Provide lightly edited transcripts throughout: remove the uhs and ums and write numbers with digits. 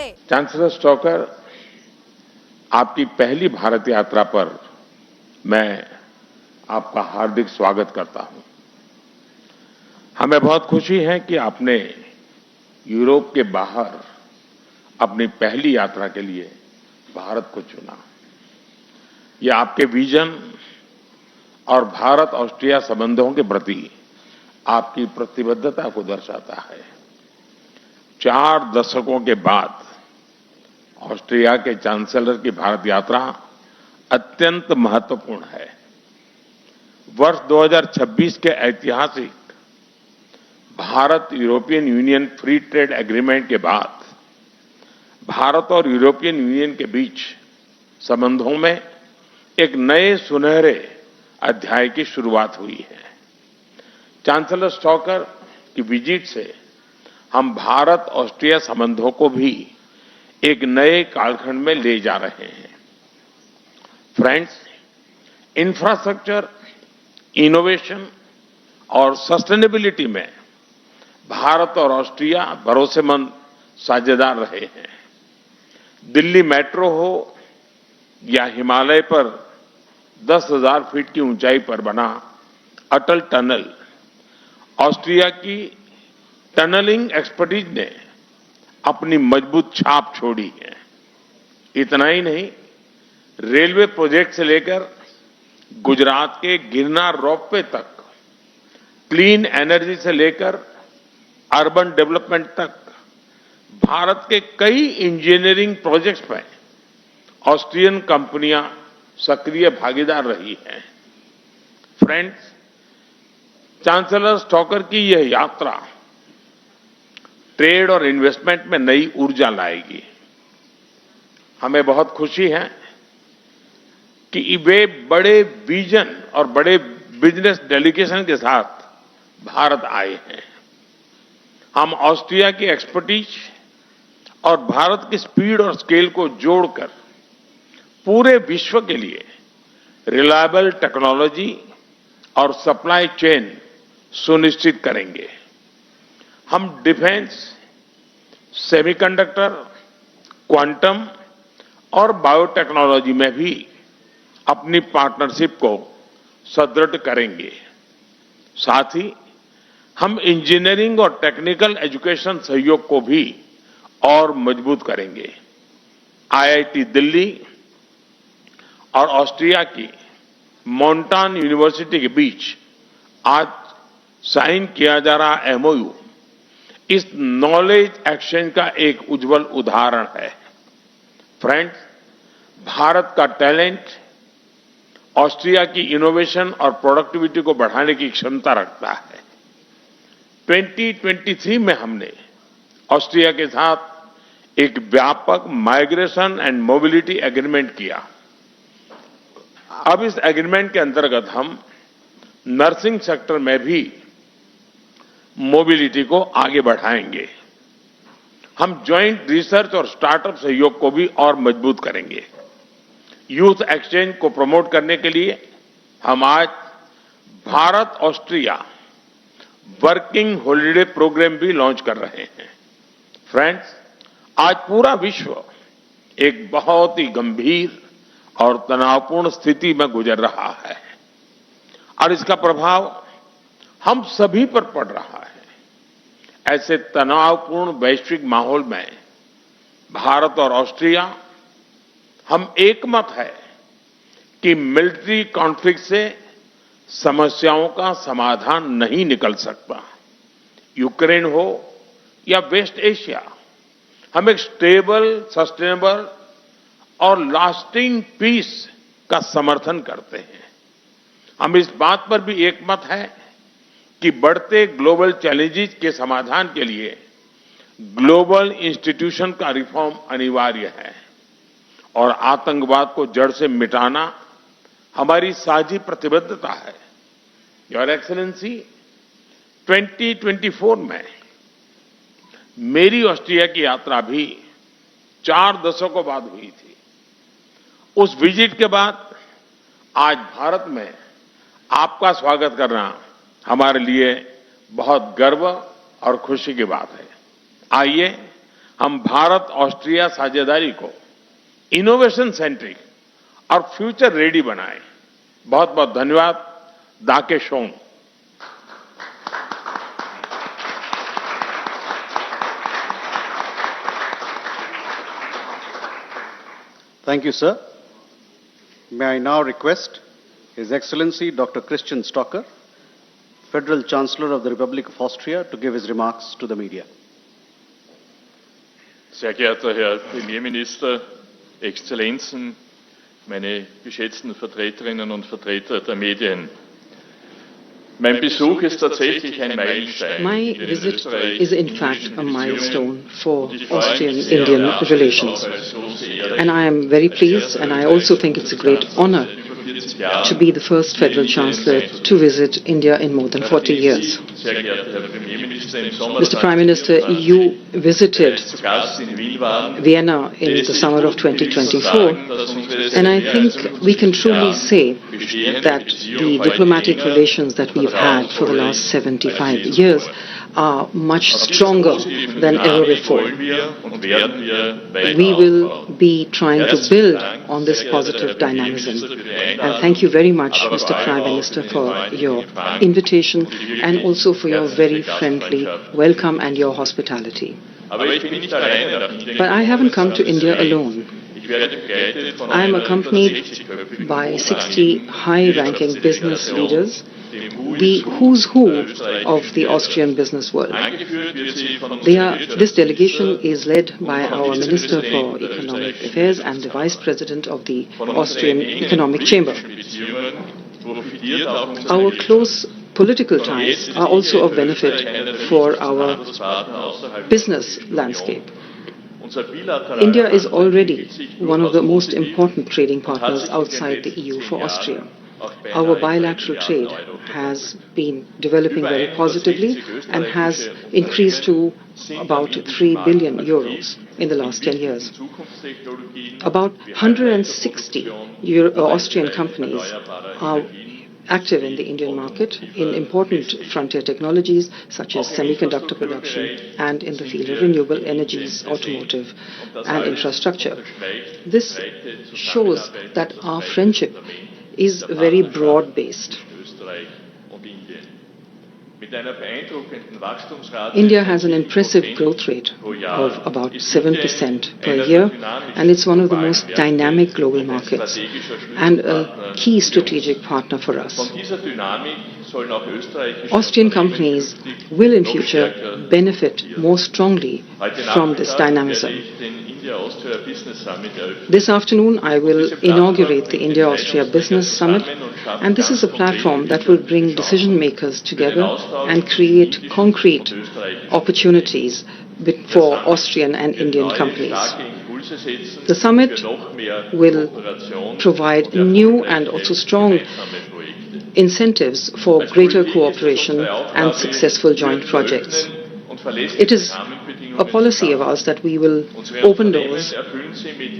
Chancellor stalker, आपकी पहली भारत यात्रा पर मैं आपका हार्दिक स्वागत करता हूं। हमें बहुत खुशी है कि आपने यूरोप के बाहर अपनी पहली यात्रा के लिए भारत को चुना। यह आपके विजन और भारत ऑस्ट्रिया संबंधों के प्रति आपकी प्रतिबद्धता को दर्शाता है। 4 दशकों के बाद ऑस्ट्रिया के चांसलर की भारत यात्रा अत्यंत महत्वपूर्ण है। वर्ष 2026 के ऐतिहासिक Bharat European union free trade agreement के बाद भारत और यूरोपियन यूनियन के बीच संबंधों में एक नए सुनहरे अध्याय की शुरुआत हुई है। चांसलर स्टॉकर की विजिट से हम भारत ऑस्ट्रिया संबंधों को भी एक नए कालखंड में ले जा रहे हैं। फ्रेंड्स, इंफ्रास्ट्रक्चर, इनोवेशन और सस्टेनेबिलिटी में भारत और ऑस्ट्रिया भरोसेमंद साझेदार रहे हैं। दिल्ली मेट्रो हो या हिमालय पर 10,000 फीट की ऊंचाई पर बना अटल टनल, ऑस्ट्रिया की टनलिंग एक्सपर्टीज ने अपनी मजबूत छाप छोड़ी है। इतना ही नहीं, रेलवे प्रोजेक्ट से लेकर गुजरात के गिरनार रोपवे तक, क्लीन एनर्जी से लेकर अर्बन डेवलपमेंट तक भारत के कई इंजीनियरिंग प्रोजेक्ट्स में ऑस्ट्रियन कंपनियां सक्रिय भागीदार रही हैं। फ्रेंड्स, चांसलर स्टॉकर की यह यात्रा ट्रेड और इन्वेस्टमेंट में नई ऊर्जा लाएगी। हमें बहुत खुशी है कि वे बड़े विजन और बड़े बिजनेस डेलीगेशन के साथ भारत आए हैं। हम ऑस्ट्रिया की एक्सपर्टीज और भारत की स्पीड और स्केल को जोड़कर पूरे विश्व के लिए रिलायबल टेक्नोलॉजी और सप्लाई चेन सुनिश्चित करेंगे। हम डिफेंस, सेमीकंडक्टर, क्वांटम और बायोटेक्नोलॉजी में भी अपनी पार्टनरशिप को सुदृढ़ करेंगे। साथ ही हम इंजीनियरिंग और टेक्निकल एजुकेशन सहयोग को भी और मजबूत करेंगे। आईआईटी दिल्ली और ऑस्ट्रिया की मोंटान यूनिवर्सिटी के बीच आज साइन किया जा रहा एमओयू इस नॉलेज एक्सचेंज का एक उज्जवल उदाहरण है। फ्रेंड्स, भारत का टैलेंट ऑस्ट्रिया की इनोवेशन और प्रोडक्टिविटी को बढ़ाने की क्षमता रखता है। 2023 में हमने ऑस्ट्रिया के साथ एक व्यापक माइग्रेशन एंड मोबिलिटी एग्रीमेंट किया। अब इस एग्रीमेंट के अंतर्गत हम नर्सिंग सेक्टर में भी मोबिलिटी को आगे बढ़ाएंगे। हम ज्वाइंट रिसर्च और स्टार्टअप सहयोग को भी और मजबूत करेंगे। यूथ एक्सचेंज को प्रमोट करने के लिए हम आज Bharat Austria working holiday programme भी लॉन्च कर रहे हैं। फ्रेंड्स, आज पूरा विश्व एक बहुत ही गंभीर और तनावपूर्ण स्थिति में गुजर रहा है और इसका प्रभाव हम सभी पर पड़ रहा है। ऐसे तनावपूर्ण वैश्विक माहौल में भारत और ऑस्ट्रिया हम एकमत है कि मिलिट्री कॉन्फ्लिक्ट से समस्याओं का समाधान नहीं निकल सकता। यूक्रेन हो या वेस्ट एशिया, हम एक स्टेबल, सस्टेनेबल और लास्टिंग पीस का समर्थन करते हैं। हम इस बात पर भी एकमत है कि बढ़ते ग्लोबल चैलेंजेस के समाधान के लिए ग्लोबल इंस्टीट्यूशन का रिफॉर्म अनिवार्य है और आतंकवाद को जड़ से मिटाना हमारी साझी प्रतिबद्धता है। योर एक्सीलेंसी, 2024 में मेरी ऑस्ट्रिया की यात्रा भी 4 दशकों बाद हुई थी। उस विजिट के बाद आज भारत में आपका स्वागत करना हमारे लिए बहुत गर्व और खुशी की बात है। आइए हम भारत ऑस्ट्रिया साझेदारी को इनोवेशन सेंट्रिक और फ्यूचर रेडी बनाएं। बहुत बहुत धन्यवाद। दाके शोंग। Thank you, sir. May I now request His Excellency Dr. Christian Stocker, Federal Chancellor of the Republic of Austria, to give his remarks to the media. Sehr geehrter Herr Premierminister, Exzellenzen, meine geschätzten Vertreterinnen und Vertreter der Medien. Mein Besuch ist tatsächlich ein Meilenstein. My visit is in fact a milestone for Austrian-Indian relations. And I am very pleased, and I also think it's a great honor to be the first Federal Chancellor to visit India in more than 40 years. Mr. Prime Minister, you visited Vienna in the summer of 2024, and I think we can truly say that the diplomatic relations that we've had for the last 75 years are much stronger than ever before. We will be trying to build on this positive dynamism. And thank you very much, Mr. Prime Minister, for your invitation and also for your very friendly welcome and your hospitality. But I haven't come to India alone. I am accompanied by 60 high-ranking business leaders, the who's who of the Austrian business world. This delegation is led by our Minister for Economic Affairs and the Vice President of the Austrian Economic Chamber. Our close political ties are also of benefit for our business landscape. India is already one of the most important trading partners outside the EU for Austria. Our bilateral trade has been developing very positively and has increased to about 3 billion euros in the last 10 years. About 160 Austrian companies are active in the Indian market in important frontier technologies such as semiconductor production and in the field of renewable energies, automotive and infrastructure. This shows that our friendship is very broad-based. India has an impressive growth rate of about 7% per year, and it's one of the most dynamic global markets and a key strategic partner for us. Austrian companies will in future benefit more strongly from this dynamism. This afternoon, I will inaugurate the India-Austria Business Summit, and this is a platform that will bring decision makers together and create concrete opportunities for Austrian and Indian companies. The summit will provide new and also strong incentives for greater cooperation and successful joint projects. It is a policy of ours that we will open doors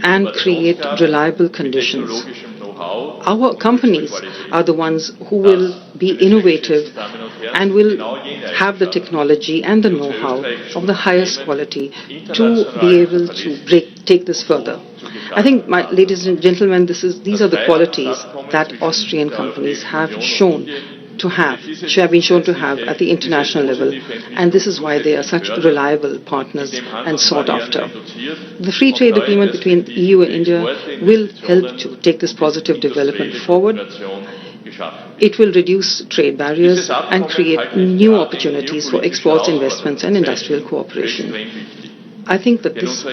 and create reliable conditions. Our companies are the ones who will be innovative and will have the technology and the know-how of the highest quality to be able to take this further. I think, ladies and gentlemen, these are the qualities that Austrian companies have been shown to have at the international level, and this is why they are such reliable partners and sought after. The free trade agreement between the EU and India will help to take this positive development forward. It will reduce trade barriers and create new opportunities for exports, investments and industrial cooperation. I think that this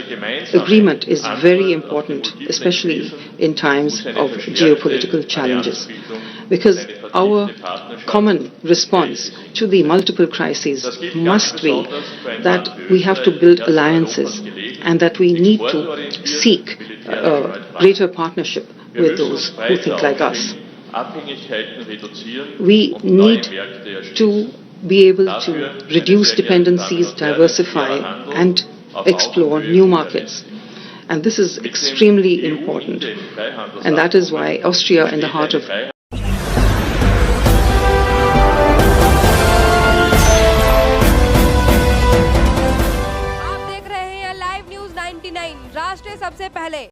agreement is very important, especially in times of geopolitical challenges, because our common response to the multiple crises must be that we have to build alliances and that we need to seek a greater partnership with those who think like us. We need to be able to reduce dependencies, diversify and explore new markets. And this is extremely important. And that is why Austria, in the heart of आप देख रहे हैं live 99 राष्ट्र सबसे पहले।